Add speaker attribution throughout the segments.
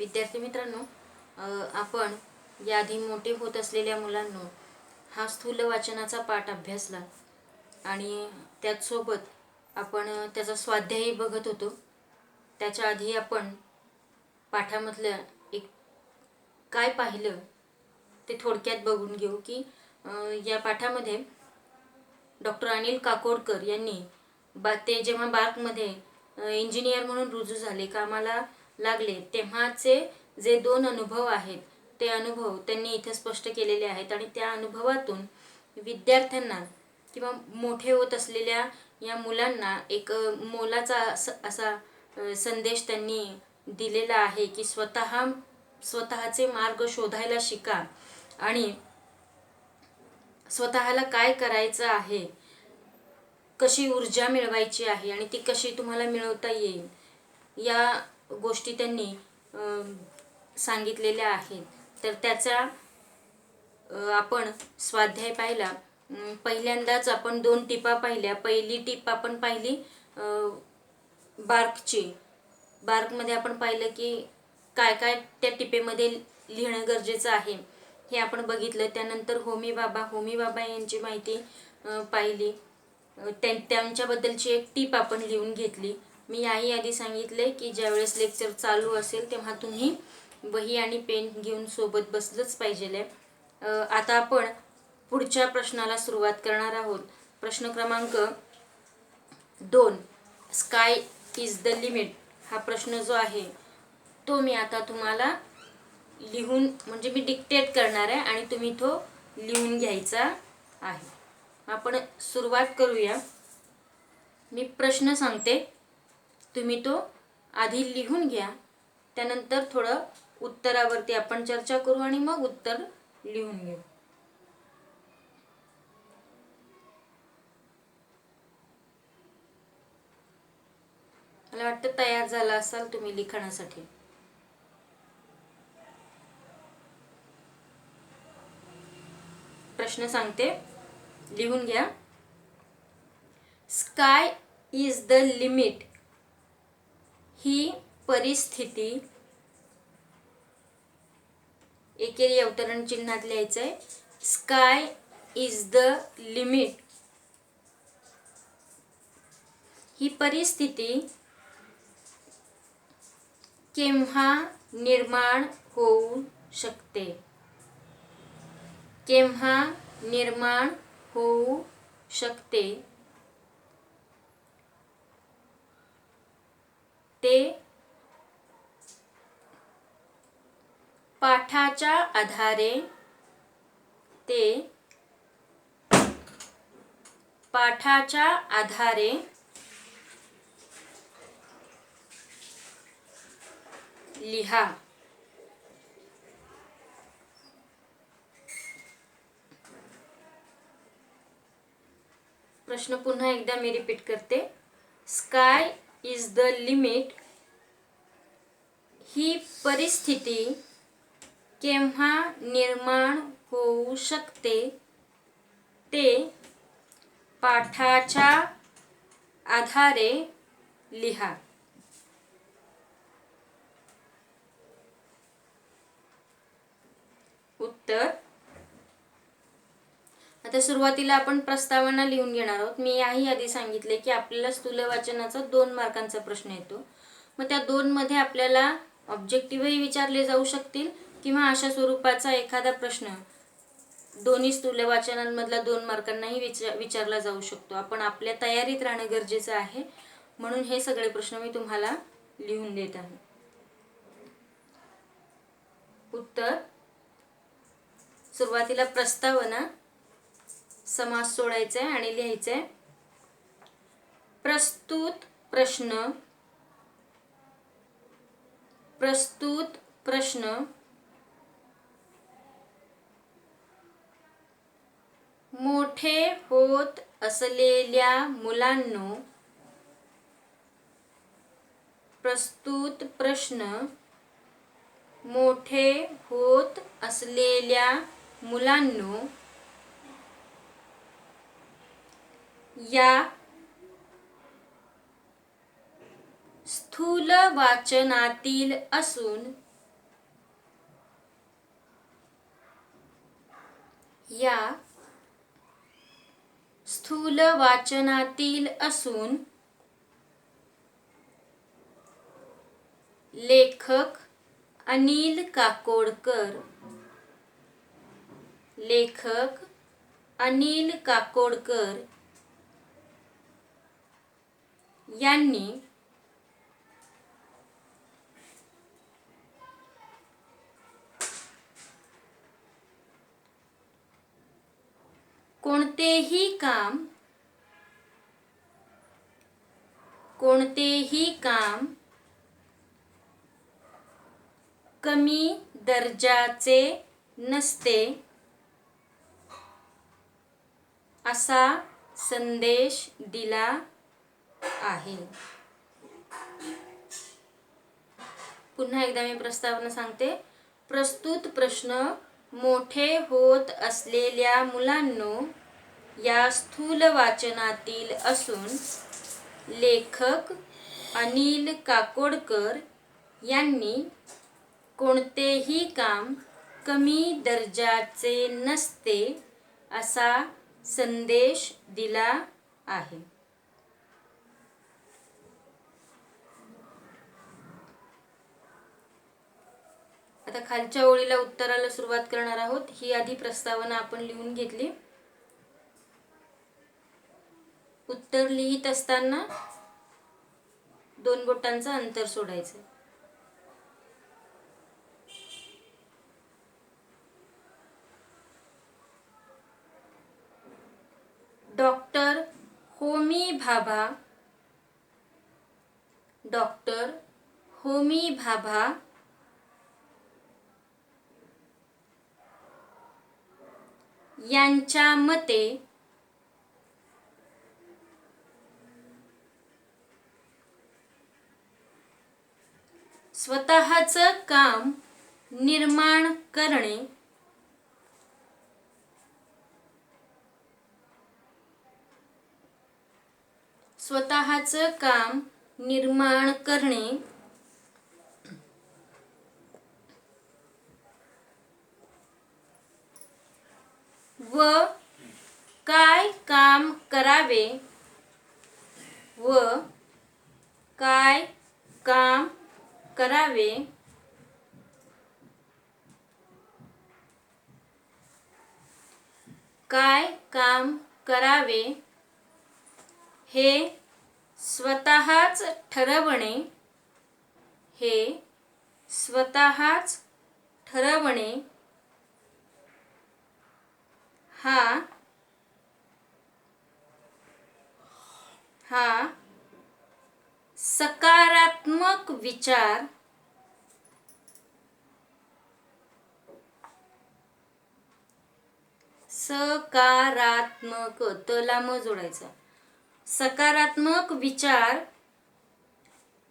Speaker 1: विद्यार्थी मित्रांनो, आपण याआधी मोठे होत असलेल्या मुलांनो हा स्थूल वाचनाचा पाठ अभ्यासला आणि त्याचसोबत आपण त्याचा स्वाध्यायही बघत होतो. त्याच्या आधी आपण पाठामधलं एक काय पाहिलं ते थोडक्यात बघून घेऊ की या पाठामध्ये डॉक्टर अनिल काकोडकर यांनी ते जेव्हा बार्कमध्ये इंजिनियर म्हणून रुजू झाले, कामाला लागले, तेव्हाचे जे 2 अनुभव आहेत ते अनुभव त्यांनी इथे स्पष्ट केलेले आहेत आणि त्या अनुभवातून विद्यार्थ्यांना किंवा मोठे होत असलेल्या या मुलांना एक मोलाचा असा संदेश त्यांनी दिलेला आहे की स्वतःचे मार्ग शोधायला शिका आणि स्वतःला काय करायचं आहे, कशी ऊर्जा मिळवायची आहे आणि ती कशी तुम्हाला मिळवता येईल, या गोष्टी त्यांनी सांगितलेल्या आहेत. तर त्याचा आपण स्वाध्याय पाहिला. पहिल्यांदाच आपण 2 टिपा पाहिल्या. पहिली टीप आपण पाहिली बार्कची. बार्कमध्ये आपण पाहिलं की काय काय त्या टिपेमध्ये लिहिणं गरजेचं आहे हे आपण बघितलं. त्यानंतर होमी बाबा यांची माहिती पाहिली. त्यांच्याबद्दलची एक टीप आपण लिहून घेतली. मी याही आधी सांगितले की ज्यावेळेस लेक्चर चालू असेल तेव्हा तुम्ही वही आणि पेन घेऊन सोबत बसलंच पाहिजे. आता आपण पुढच्या प्रश्नाला सुरुवात करणार आहोत. प्रश्न क्रमांक 2, स्काय इज द लिमिट हा प्रश्न जो आहे तो मी आता तुम्हाला लिहून म्हणजे मी डिक्टेट करणार आहे आणि तुम्ही तो लिहून घ्यायचा आहे. आपण सुरुवात करूया. मी प्रश्न सांगते, तुम्ही तो आधी लिहून घ्या, त्यानंतर थोडं उत्तरावरती आपण चर्चा करू आणि मग उत्तर लिहून घेऊ. मला वाटतं तयार झाला असाल तुम्ही लिखाणासाठी. प्रश्न सांगते, लिहून घ्या. स्काय इज द लिमिट ही परिस्थिती एकेरी अवतरण चिन्हात लिहायचंय. स्काय इज द लिमिट ही परिस्थिती केव्हा निर्माण होऊ शकते? केव्हा निर्माण होऊ शकते ते पाठाच्या आधारे लिहा. प्रश्न पुन्हा एकदा मी रिपीट करते. स्काय इज द लिमिट ही परिस्थिती केव्हा निर्माण होऊ शकते ते पाठाच्या आधारे लिहा. उत्तर. आता सुरुवातीला आपण प्रस्तावना लिहून घेणार आहोत. मी याही आधी सांगितले की आपल्याला स्थूल वाचनाचा 2 मार्कांचा प्रश्न येतो. मग त्या 2 मध्ये आपल्याला ऑब्जेक्टिव्हही विचारले जाऊ शकतील किंवा अशा स्वरूपाचा एखादा प्रश्न दोन्ही स्थूल वाचनांमधला 2 मार्कांनाही विचारला जाऊ शकतो. आपण आपल्या तयारीत राहणं गरजेचं आहे, म्हणून हे सगळे प्रश्न मी तुम्हाला लिहून देत आहे. उत्तर. सुरुवातीला प्रस्तावना, समास सोडायचा आहे आणि लिहायचंय प्रस्तुत प्रश्न मोठे होत असलेल्या मुलांनो. प्रस्तुत प्रश्न मोठे होत असलेल्या मुलांनो या स्थूल वाचनातील असून या स्थूल वाचनातील असून लेखक अनिल काकोडकर यांनी कोणतेही काम कमी दर्जाचे नसते असा संदेश दिला आहे. पुन्हा एकदा मी प्रस्तावना सांगते. प्रस्तुत प्रश्न मोठे होत असलेल्या मुलांनो या स्थूल वाचनातील असून लेखक अनिल काकोडकर यांनी कोणतेही काम कमी दर्जाचे नसते असा संदेश दिला आहे. आता खालच्या ओळीला उत्तराला सुरुवात करणार आहोत. ही आधी प्रस्तावना आपण लिहून घेतली. उत्तर लिहित असताना 2 बोटांचं अंतर सोडायचं. डॉक्टर होमी भाभा यांच्या मते स्वतःचं काम निर्माण करणे व काय काम करावे हे स्वतःच ठरवणे हा सकारात्मक विचार तला म जोडायचा. सकारात्मक विचार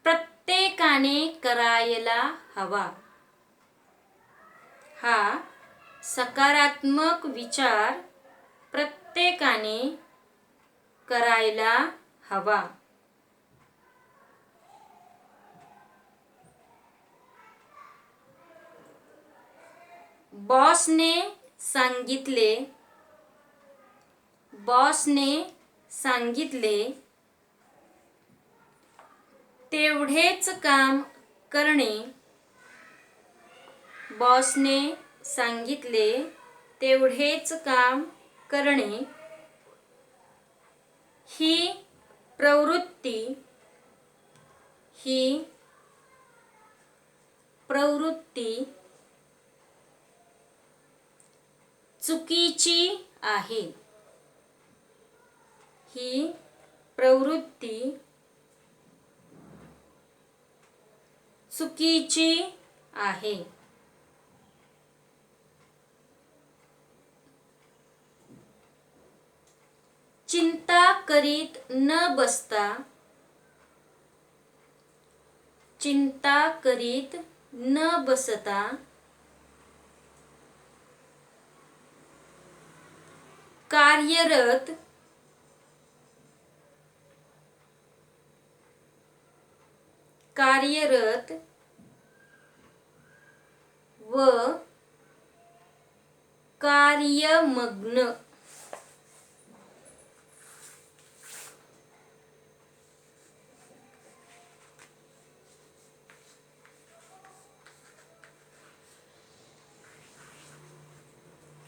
Speaker 1: प्रत्येकाने करायला हवा. हा सकारात्मक विचार प्रत्येकाने करायला हवा. बॉसने सांगितले तेवढेच काम करणे. ही प्रवृत्ती चुकीची आहे. चिंता करीत न बसता कार्यरत व कार्यमग्न.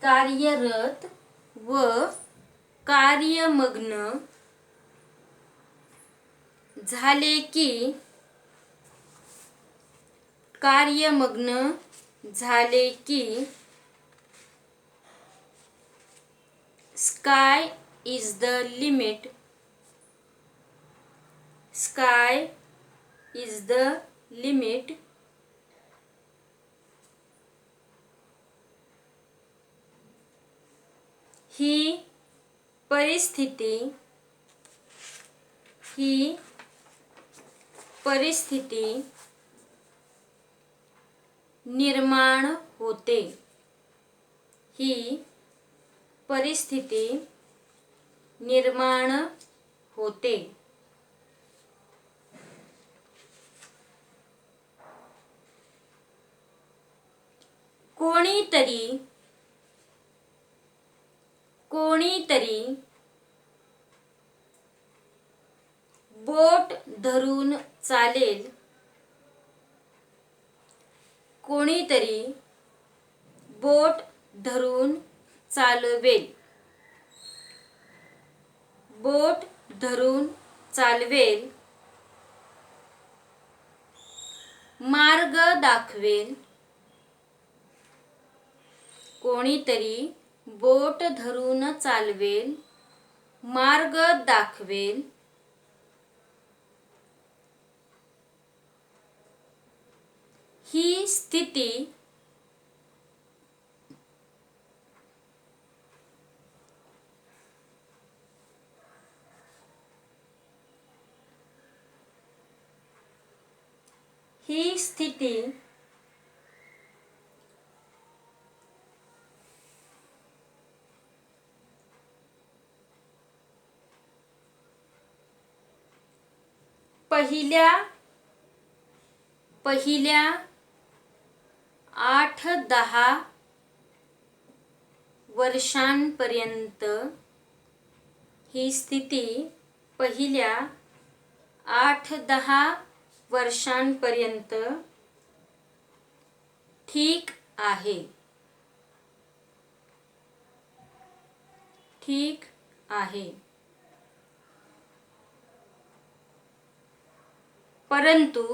Speaker 1: कार्यरत व कार्यमग्न झाले की, कार्यमग्न झाले की sky is the limit. Sky is the limit. ही परिस्थिती निर्माण होते. ही परिस्थिती निर्माण होते. कोणीतरी बोट धरून चालेल. कोणीतरी बोट धरून चालवेल. बोट धरून चालवेल. मार्ग दाखवेल. कोणीतरी बोट धरून चालवेल. मार्ग दाखवेल. ही स्थिती पहिल्या 8-10 वर्षांपर्यंत. ही स्थिती पहिल्या 8-10 वर्षांपर्यंत ठीक आहे. ठीक आहे. परंतु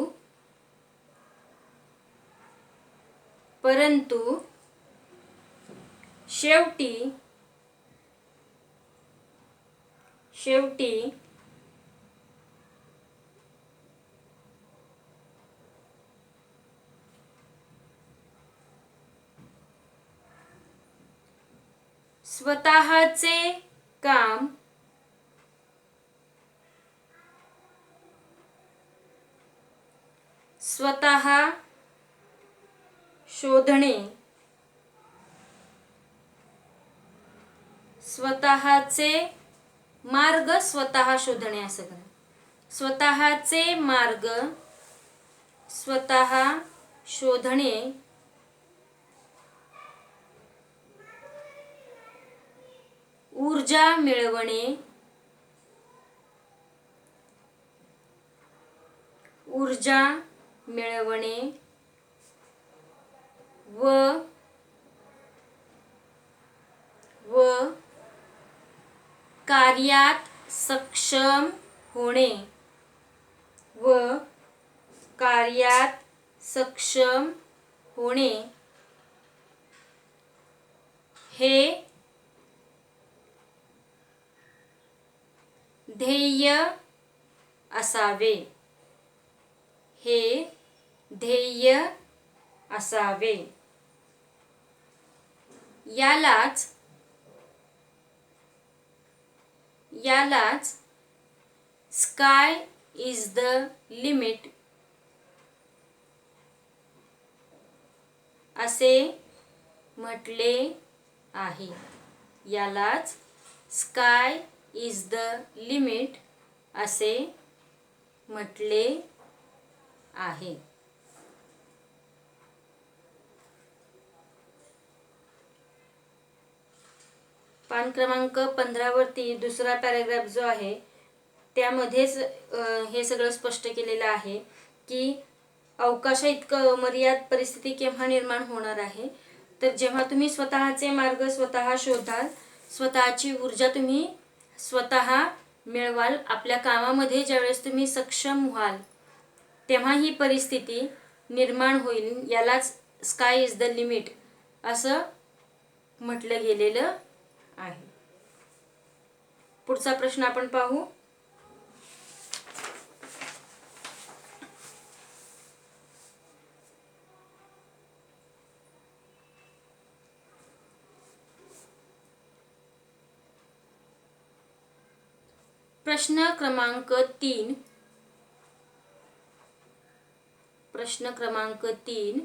Speaker 1: शेवटी स्वतःचे काम स्वतः शोधणे. स्वतःचे मार्ग स्वतः शोधणे. असं करा. स्वतःचे मार्ग स्वतः शोधणे. ऊर्जा मिळवणे. ऊर्जा मिळवणे व कार्यात सक्षम होणे. व कार्यात सक्षम होणे हे ध्येय असावे. हे ध्येय असावे. यालाच स्काय इज द लिमिट असे म्हटले आहे. यालाच स्काय इज द लिमिट असे म्हटले आहे. पान क्रमांक 15 वरती दुसरा पॅराग्राफ जो आहे त्यामध्येच हे सगळं स्पष्ट केलेलं आहे की अवकाशा इतकं मर्यादित परिस्थिती केव्हा निर्माण होणार आहे, तर जेव्हा तुम्ही स्वतःचे मार्ग स्वतः शोधाल, स्वतःची ऊर्जा तुम्ही स्वतः मिळवाल, आपल्या कामामध्ये ज्यावेळेस तुम्ही सक्षम व्हाल तेव्हा ही परिस्थिती निर्माण होईल. यालाच स्काय इज द लिमिट असं म्हटलं गेलेलं आहे. पुढचा प्रश्न आपण पाहू. प्रश्न क्रमांक 3. प्रश्न क्रमांक 3.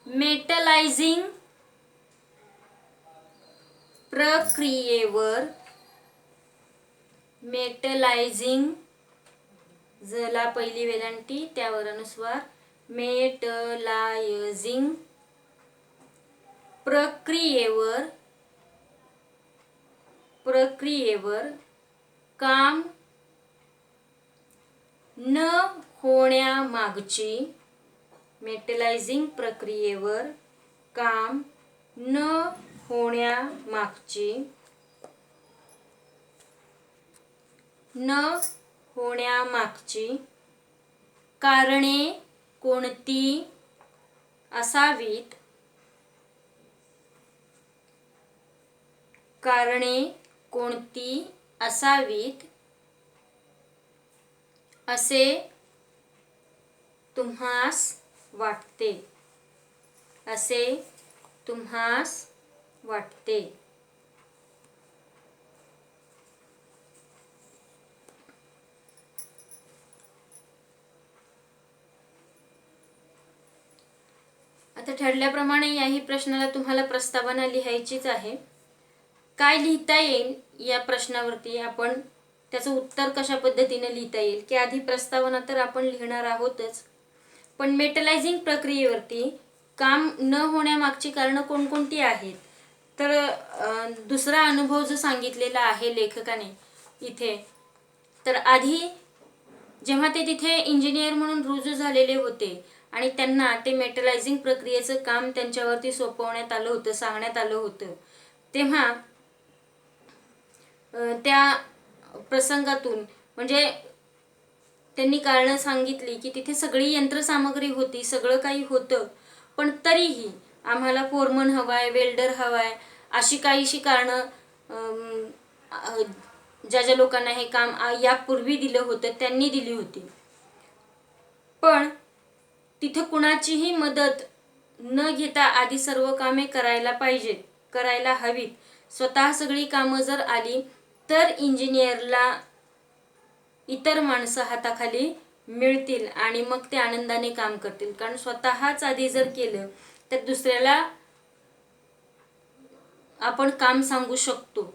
Speaker 1: मेटलायझिंग प्रक्रियेवर मेटलायझिंग जला पहिली वेलांटी त्यावर अनुस्वार मेटलायझिंग प्रक्रियेवर काम न होण्यामागची मेटलायझिंग प्रक्रियेवर काम न होण्यामागची कारणे कोणती असावीत, असे तुम्हास वाटते. आता ठरल्याप्रमाणे याही प्रश्नाला तुम्हाला प्रस्तावना लिहायचीच आहे. काय लिहिता येईल या प्रश्नावरती, आपण त्याचं उत्तर कशा पद्धतीने लिहिता येईल की आधी प्रस्तावना तर आपण लिहिणार आहोतच, पण मेटलायझिंग प्रक्रियेवरती काम न होण्यामागची कारणं कोणकोणती आहेत, तर दुसरा अनुभव जो सांगितलेला आहे लेखकाने इथे, तर आधी जेव्हा ते तिथे इंजिनियर म्हणून रुजू झालेले होते आणि त्यांना ते मेटलायझिंग प्रक्रियेचं काम त्यांच्यावरती सोपवण्यात आलं होतं, सांगण्यात आलं होतं, तेव्हा त्या प्रसंगातून म्हणजे त्यांनी कारणं सांगितली की तिथे सगळी यंत्रसामग्री होती, सगळं काही होतं, पण तरीही आम्हाला फोरमन हवाय, वेल्डर हवाय, अशी काहीशी कारणं ज्या लोकांना हे काम यापूर्वी दिलं होतं त्यांनी दिली होती. पण तिथे कुणाचीही मदत न घेता आधी सर्व कामे करायला हवीत. स्वतः सगळी कामं जर आली तर इंजिनियरला इतर माणसं हाताखाली मिळतील आणि मग ते आनंदाने काम करतील. कारण स्वतःच आधी जर केलं तर दुसऱ्याला आपण काम सांगू शकतो,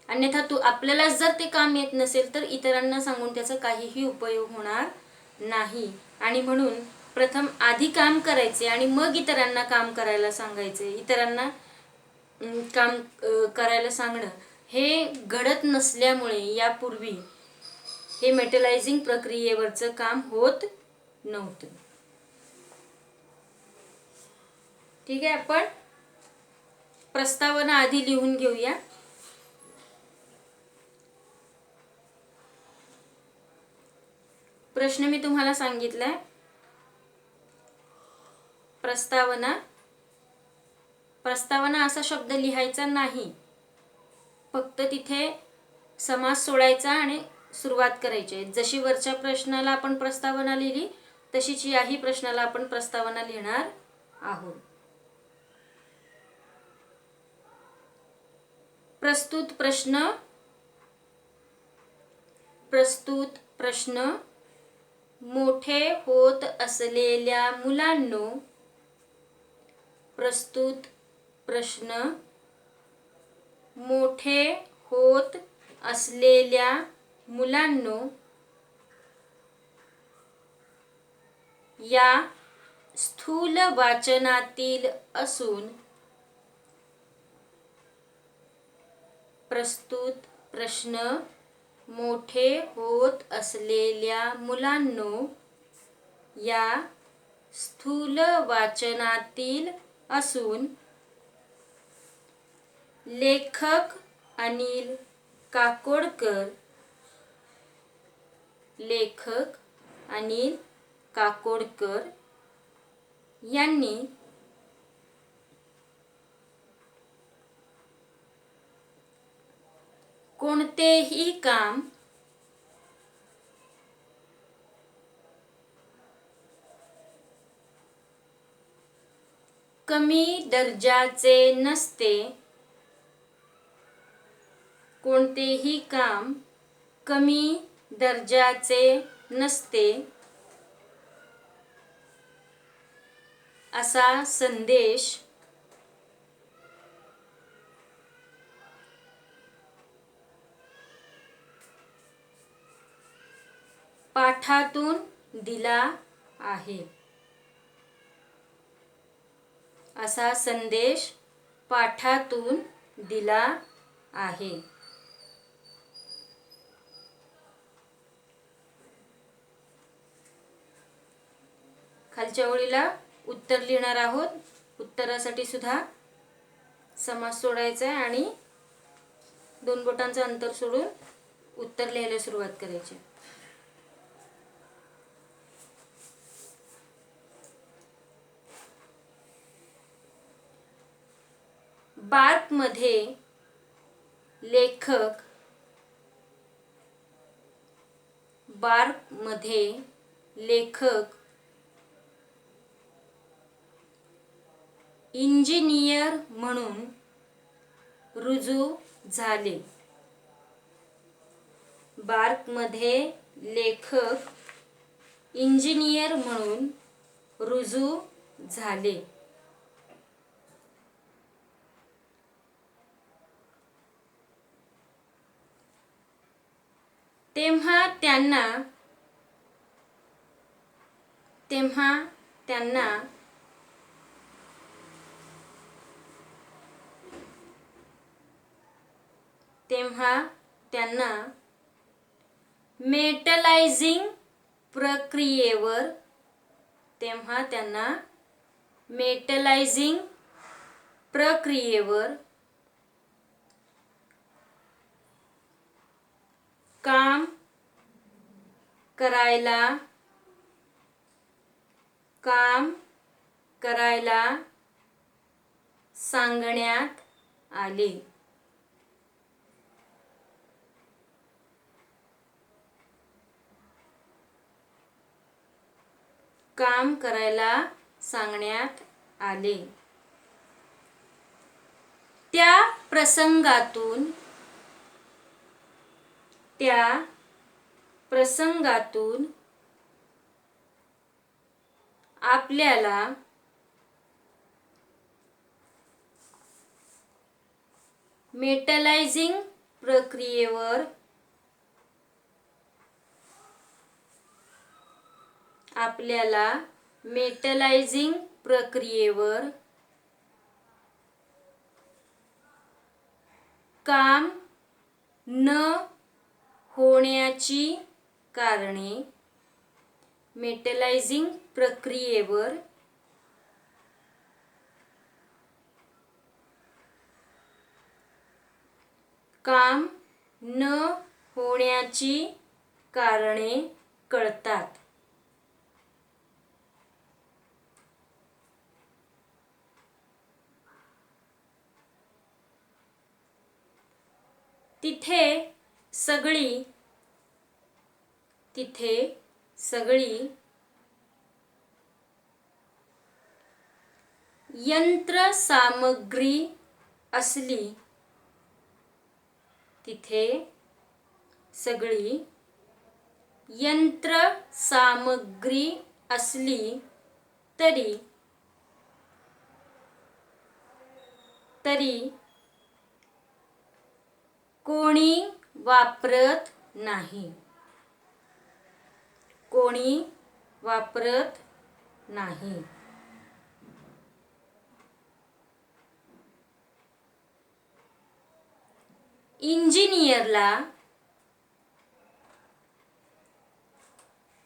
Speaker 1: अन्यथा आपल्याला जर ते काम येत नसेल तर इतरांना सांगून त्याचा काहीही उपयोग होणार नाही. आणि म्हणून प्रथम आधी काम करायचे आणि मग इतरांना काम करायला सांगायचे, इतरांना काम करायला सांगणं हे घडत नसल्यामुळे यापूर्वी हे मेटलायझिंग प्रक्रियेवरचं काम होत नव्हतं. ठीक आहे, आपण प्रस्तावना आधी लिहून घेऊया. प्रश्न मी तुम्हाला सांगितलाय. प्रस्तावना असा शब्द लिहायचा नाही, फक्त तिथे समास सोडायचा आणि सुरुवात करायची. जशी वरच्या प्रश्नाला आपण प्रस्तावना लिहिली तशीच याही प्रश्नाला आपण प्रस्तावना लिहिणार आहोत. प्रस्तुत प्रश्न मोठे होत असलेल्या मुलांनो, प्रस्तुत प्रश्न मोठे होत असलेल्या मुलांनो, या स्थूल वाचनातील असून प्रस्तुत प्रश्न मोठे होत असलेल्या मुलांनो, या स्थूल वाचनातील असून लेखक अनिल काकोडकर यांनी कोणतेही काम कमी दर्जाचे नसते, कोणतेही काम कमी दर्जाचे नसते असा संदेश पाठातून दिला आहे. असा संदेश पाठातून दिला आहे. खालच्या ओळीला उत्तर लिहिणार आहोत. उत्तरासाठी सुद्धा समास सोडायचा आहे आणि 2 बोटांचं अंतर सोडून उत्तर लिहायला सुरुवात करायची. बार्कमध्ये लेखक इंजिनियर म्हणून रुजू झाले. बार्कमध्ये लेखक इंजिनियर म्हणून रुजू झाले. तेव्हा त्यांना मेटलायझिंग प्रक्रियेवर काम करायला सांगण्यात आले. त्या प्रसंगातून आपल्याला मेटलायझिंग प्रक्रियेवर काम न होण्याची कारणे कळतात. तिथे सगळी यंत्रसामग्री असली तरी कोणी वापरत नाही. नाही.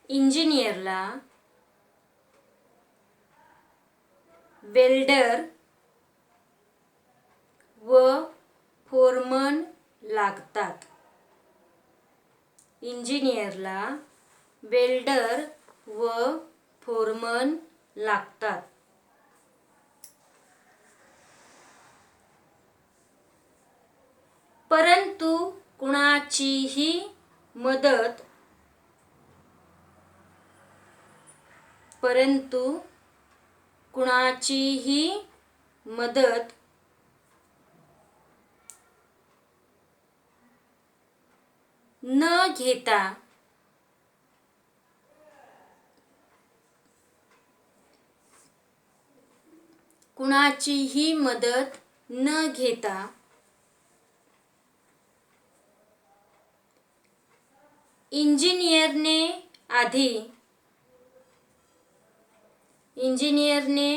Speaker 1: इंजिनियरला वेल्डर व फोरमन लागतात. इंजिनियरला वेल्डर व फोरमन लागतात. परंतु कुणाचीही मदत न घेता इंजिनियरने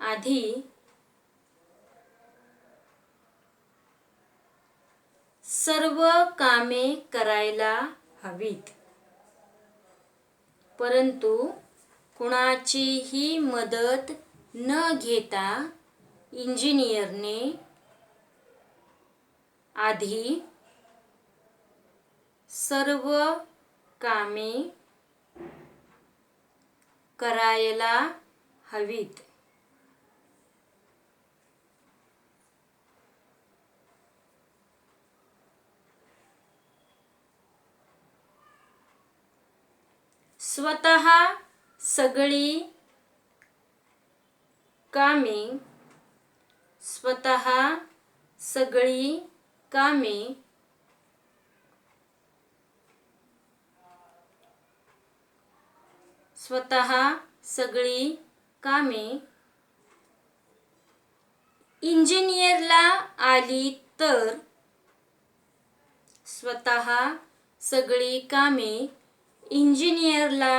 Speaker 1: आधी सर्व कामे करायला हवीत. परंतु कुणाचीही मदत न घेता इंजिनियरने आधी सर्व कामे करायला हवीत. स्वतः सगळी कामे इंजिनियरला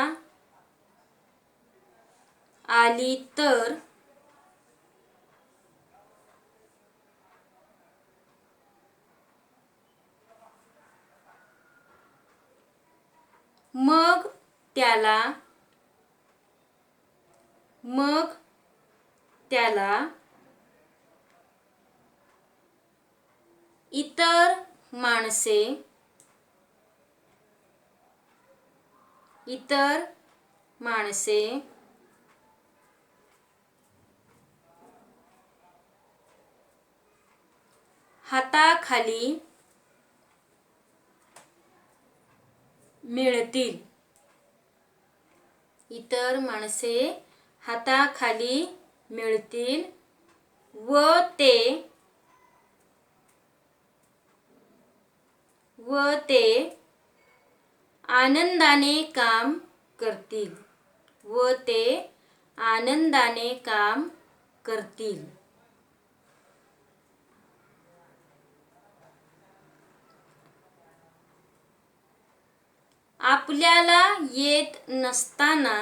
Speaker 1: आली तर मग त्याला इतर माणसे हाताखाली मिळतील व ते आनंदाने काम करतील. आपल्याला येत नसताना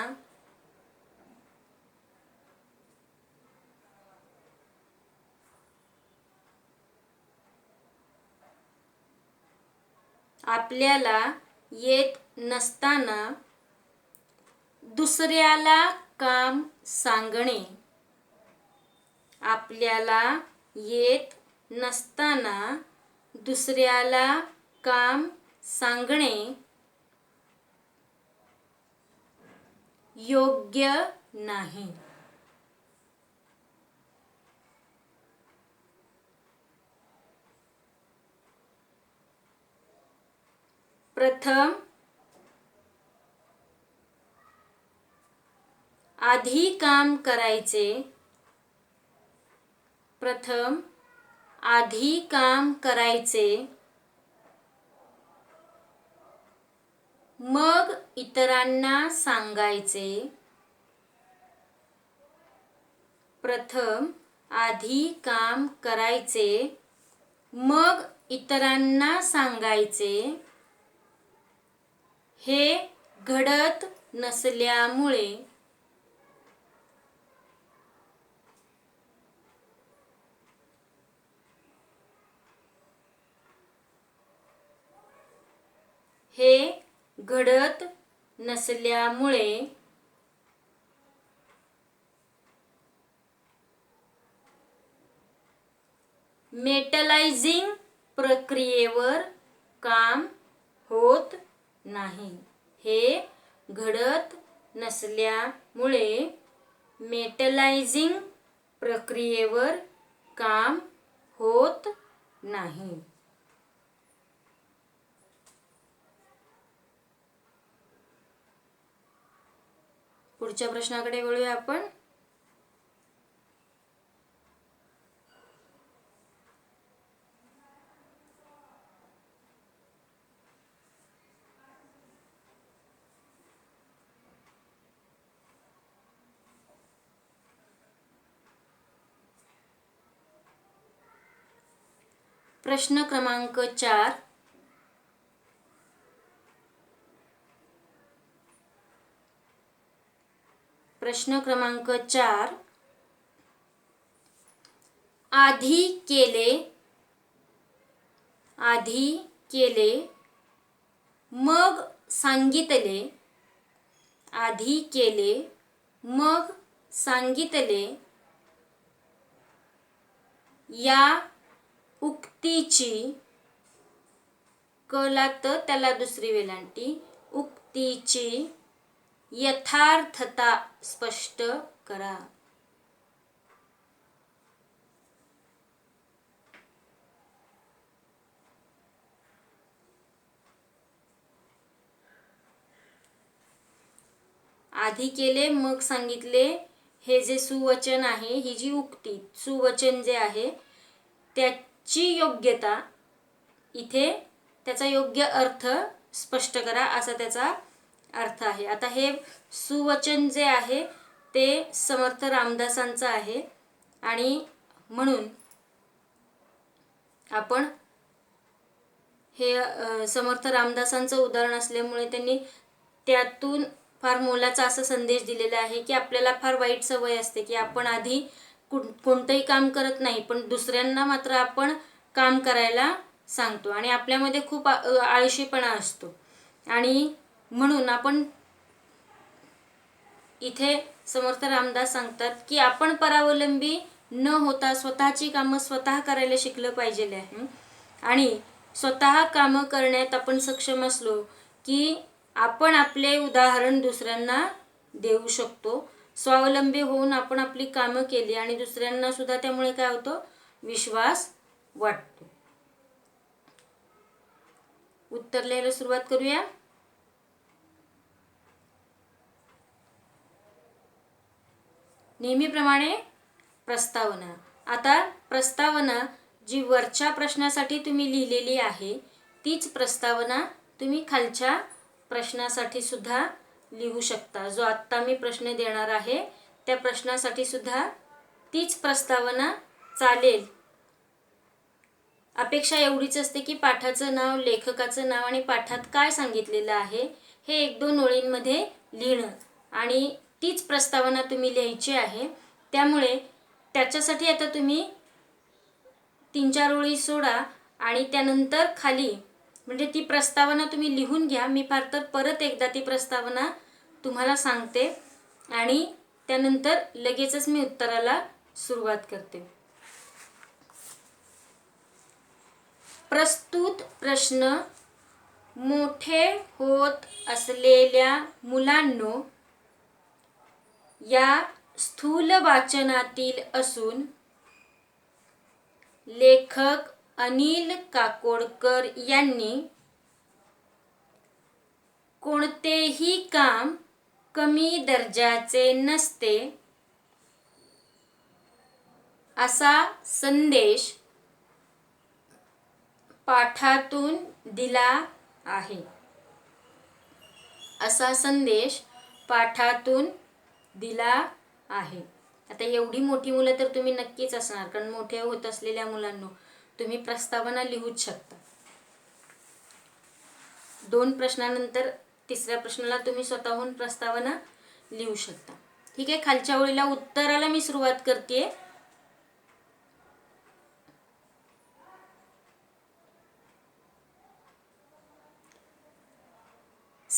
Speaker 1: दुसऱ्याला काम सांगणे योग्य नाही. प्रथम आधी काम करायचे मग इतरांना सांगायचे. हे घडत नसल्यामुळे घडत नसल्यामुळे मेटलायझिंग प्रक्रियेवर काम होत नाही. हे घडत नसल्यामुळे मेटलायझिंग प्रक्रियेवर काम होत नाही. पुढच्या प्रश्नाकडे वळूया आपण. प्रश्न क्रमांक 4. प्रश्न क्रमांक 4. आधी केले मग सांगितले. आधी केले मग सांगितले या उक्तीची कला तर त्याला दुसरी वेलांटी. उक्तीची यथार्थता स्पष्ट करा. आधी केले मग सांगितले हे जे सुवचन आहे, ही जी उक्ती सुवचन जे आहे त्याची योग्यता इथे त्याचा योग्य अर्थ स्पष्ट करा असा त्याचा अर्थ आहे. आता हे सुवचन जे आहे ते समर्थ रामदासांचं आहे आणि म्हणून आपण हे समर्थ रामदासांचं उदाहरण असल्यामुळे त्यांनी त्यातून फार मोलाचा असा संदेश दिलेला आहे की आपल्याला फार वाईट सवय असते की आपण आधी कोणतंही काम करत नाही पण दुसऱ्यांना मात्र आपण काम करायला सांगतो आणि आपल्यामध्ये खूप आळशीपणा असतो. आणि म्हणून आपण इथे समर्थ रामदास सांगतात की आपण परावलंबी न होता स्वतःची कामं स्वतः करायला शिकलं पाहिजे आहे. आणि स्वतः कामं करण्यात आपण सक्षम असलो की आपण आपले उदाहरण दुसऱ्यांना देऊ शकतो. स्वावलंबी होऊन आपण आपली कामं केली आणि दुसऱ्यांना सुद्धा त्यामुळे काय होतं, विश्वास वाटतो. उत्तर लिहायला सुरुवात करूया. नेहमीप्रमाणे प्रस्तावना. आता प्रस्तावना जी वरच्या प्रश्नासाठी तुम्ही लिहिलेली आहे तीच प्रस्तावना तुम्ही खालच्या प्रश्नासाठी सुद्धा लिहू शकता. जो आत्ता मी प्रश्न देणार आहे त्या प्रश्नासाठी सुद्धा तीच प्रस्तावना चालेल. अपेक्षा एवढीच असते की पाठाचं नाव, लेखकाचं नाव आणि पाठात काय सांगितलेलं आहे हे 1-2 ओळींमध्ये लिहिणं आणि तीच प्रस्तावना तुम्ही लिहायची आहे. त्यामुळे त्याच्यासाठी आता तुम्ही 3-4 ओळी सोडा आणि त्यानंतर खाली म्हणजे ती प्रस्तावना तुम्ही लिहून घ्या. मी फार तर परत एकदा ती प्रस्तावना तुम्हाला सांगते आणि त्यानंतर लगेचच मी उत्तराला सुरुवात करते. प्रस्तुत प्रश्न मोठे होत असलेल्या मुलांनो या स्थूल वाचनातील असून लेखक अनिल काकोडकर यांनी कोणतेही काम कमी दर्जाचे नसते असा संदेश पाठातून दिला आहे. असा संदेश पाठातून दिला आहे. आता एवढी मोठी मुलं तर तुम्ही नक्कीच असणार कारण मोठे होत असलेल्या मुलांना तुम्ही प्रस्तावना लिहूच शकता. 2 प्रश्नानंतर 3ऱ्या प्रश्नाला तुम्ही स्वतःहून प्रस्तावना लिहू शकता. ठीक आहे. खालच्या ओळीला उत्तराला मी सुरुवात करते.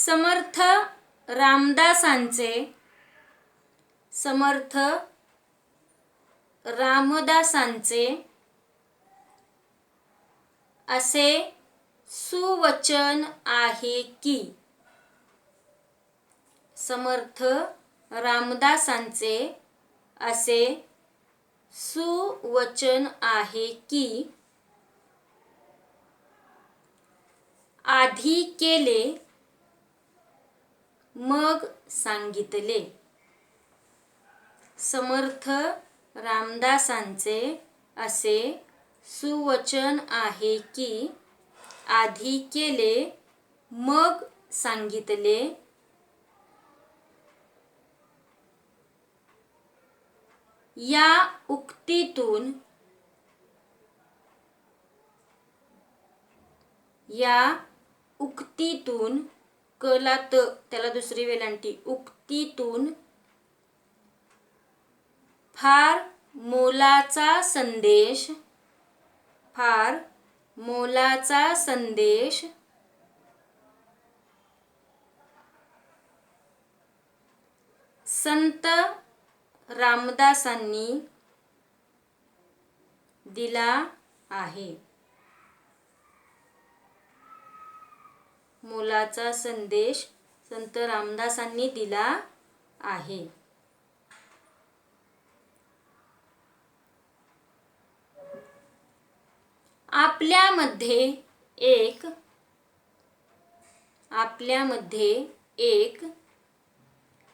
Speaker 1: समर्थ रामदासांचे असे सुवचन आहे की समर्थ रामदासांचे असे सुवचन आहे की आधी केले मग सांगितले. समर्थ रामदासांचे असे सुवचन आहे की आधी केले मग सांगितले. या उक्तीतून कला त त्याला दुसरी वेलांटी उक्तीतून फार मोलाचा संदेश संत रामदासांनी दिला आहे. मोलाचा संदेश संत रामदासांनी दिला आहे. आपल्यामध्ये एक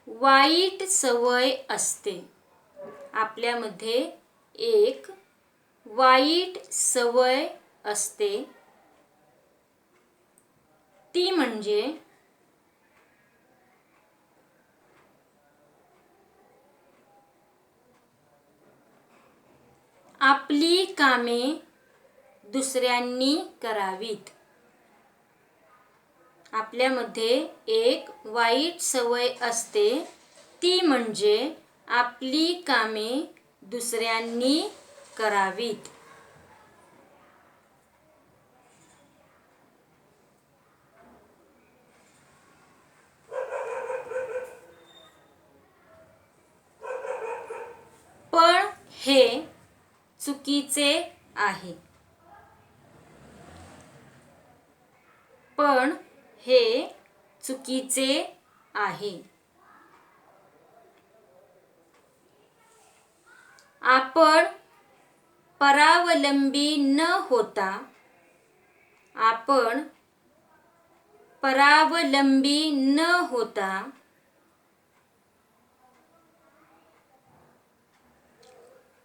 Speaker 1: वाईट सवय असते. आपल्यामध्ये एक वाईट सवय असते. ती म्हणजे आपली कामे दुसऱ्यांनी करावीत. आपल्यामध्ये एक वाईट सवय असते ती म्हणजे आपली कामे दुसऱ्यांनी करावीत. पण हे चुकीचे आहे. पण हे चुकीचे आहे. आपण परावलंबी न होता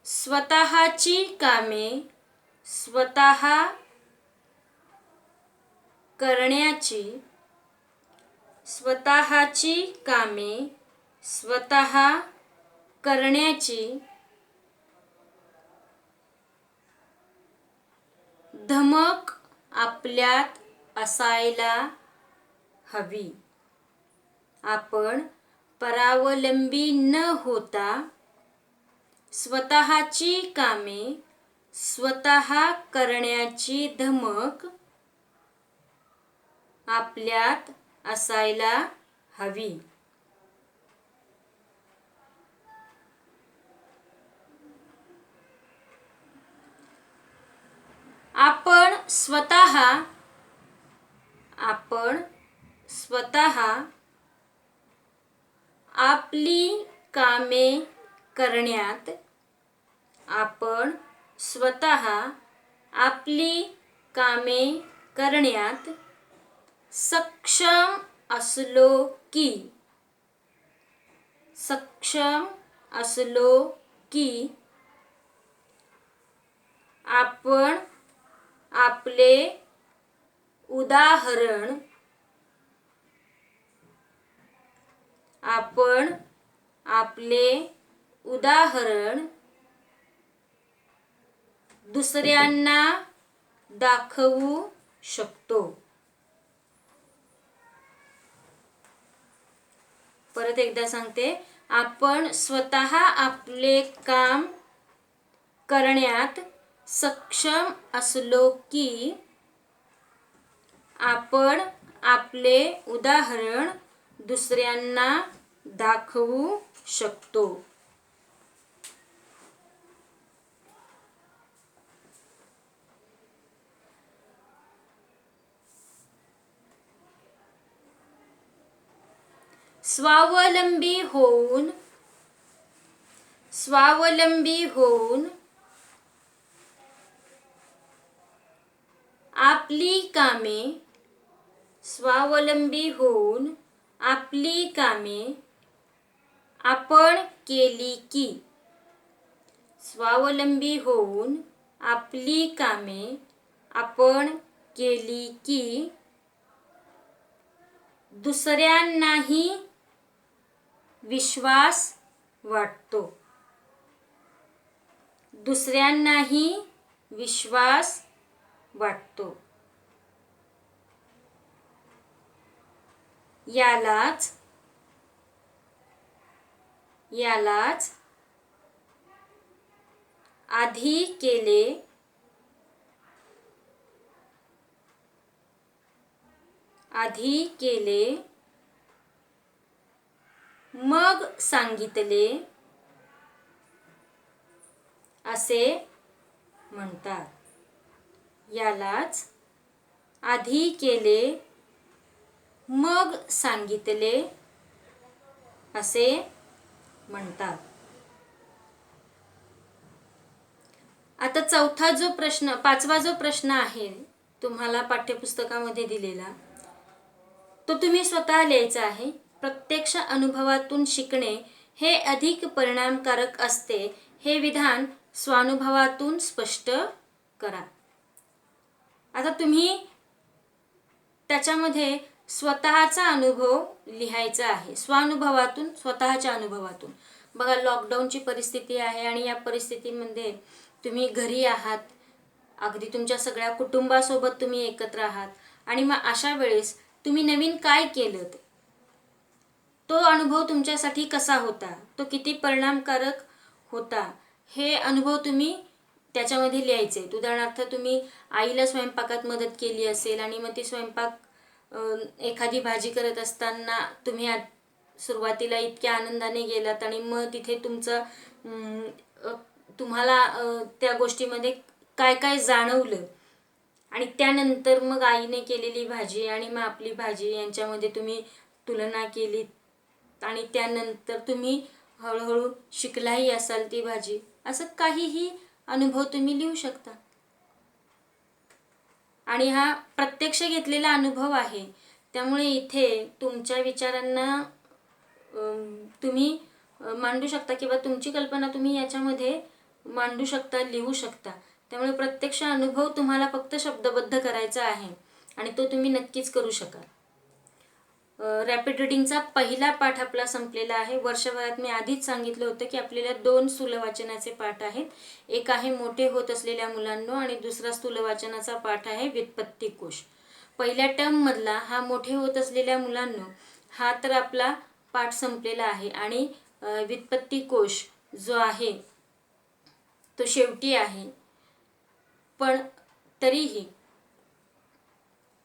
Speaker 1: स्वतःची कामे स्वतः करण्याची धमक आपल्यात असायला हवी. आपण परावलंबी न होता स्वतःची कामे स्वतः करण्याची धमक आपल्यात असायला हवी. आपण स्वतः आपली कामे करण्यात सक्षम असलो की आपण आपले उदाहरण दुसऱ्यांना दाखवू शकतो. परत एकदा सांगते. आपण स्वतः आपले काम करण्यात सक्षम असलो की आपण आपले उदाहरण दुसऱ्यांना दाखवू शकतो. स्वावलंबी होऊन आपली कामे आपण केली की दुसऱ्यांनाही विश्वास वाटतो. यालाच आधी केले मग सांगितले असे म्हणतात. आता पाचवा जो प्रश्न आहे तुम्हाला पाठ्यपुस्तकामध्ये दिलेला, तो तुम्ही स्वतः लिहायचा आहे. प्रत्यक्ष अनुभवातून शिकणे हे अधिक परिणामकारक असते, हे विधान स्वानुभवातून स्पष्ट करा. आता तुम्ही त्याच्यामध्ये स्वतःचा अनुभव लिहायचा आहे. स्वतःच्या अनुभवातून. बघा, लॉकडाऊनची परिस्थिती आहे आणि या परिस्थितीमध्ये तुम्ही घरी आहात, अगदी तुमच्या सगळ्या कुटुंबासोबत तुम्ही एकत्र आहात आणि मग अशा वेळेस तुम्ही नवीन काय केलं, तो अनुभव तुमच्यासाठी कसा होता, तो किती परिणामकारक होता, हे अनुभव तुम्ही त्याच्यामध्ये लिहायचे. उदाहरणार्थ, तुम्ही आईला स्वयंपाकात मदत केली असेल आणि मग ती एखादी भाजी करत असताना तुम्ही सुरुवातीला इतक्या आनंदाने गेलात आणि मग तिथे तुम्हाला त्या गोष्टीमध्ये काय काय जाणवलं आणि त्यानंतर मग आईने केलेली भाजी आणि मग आपली भाजी यांच्यामध्ये तुम्ही तुलना केली आणि त्यानंतर तुम्ही हळूहळू शिकलाही असाल ती भाजी. असं काहीही अनुभव तुम्ही लिहू शकता. आणि हा प्रत्यक्ष घेतलेला अनुभव आहे, त्यामुळे इथे तुमच्या विचारांना तुम्ही मांडू शकता किंवा तुमची कल्पना तुम्ही याच्यामध्ये मांडू शकता, लिहू शकता. त्यामुळे प्रत्यक्ष अनुभव तुम्हाला फक्त शब्दबद्ध करायचा आहे आणि तो तुम्ही नक्कीच करू शकाल. रॅपिड रीडिंगचा पहिला पाठ आपला संपलेला आहे. वर्षभरात मी आधीच सांगितलं होतं की आपल्याला 2 स्थूलवाचनाचे पाठ आहेत. एक आहे मोठे होत असलेल्या मुलांनो आणि दुसरा स्थूलवाचनाचा पाठ आहे व्युत्पत्ती कोश. पहिल्या टर्म मधला हा मोठे होत असलेल्या मुलांनो हा तर आपला पाठ संपलेला आहे आणि व्युत्पत्ती कोश जो आहे तो शेवटी आहे. पण तरीही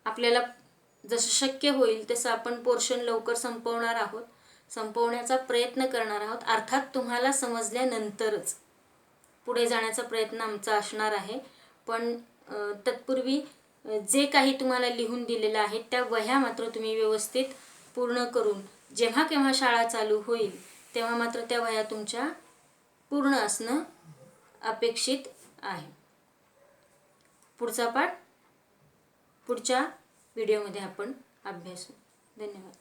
Speaker 1: आपल्याला जसं शक्य होईल तसं आपण पोर्शन लवकर संपवण्याचा प्रयत्न करणार आहोत. अर्थात तुम्हाला समजल्यानंतरच पुढे जाण्याचा प्रयत्न आमचा असणार आहे. पण तत्पूर्वी जे काही तुम्हाला लिहून दिलेलं आहे त्या वह्या मात्र तुम्ही व्यवस्थित पूर्ण करून जेव्हा केव्हा शाळा चालू होईल तेव्हा मात्र त्या वह्या तुमच्या पूर्ण असणं अपेक्षित आहे. पुढचा पाठ पुढच्या व्हिडिओमध्ये आपण अभ्यासू. धन्यवाद.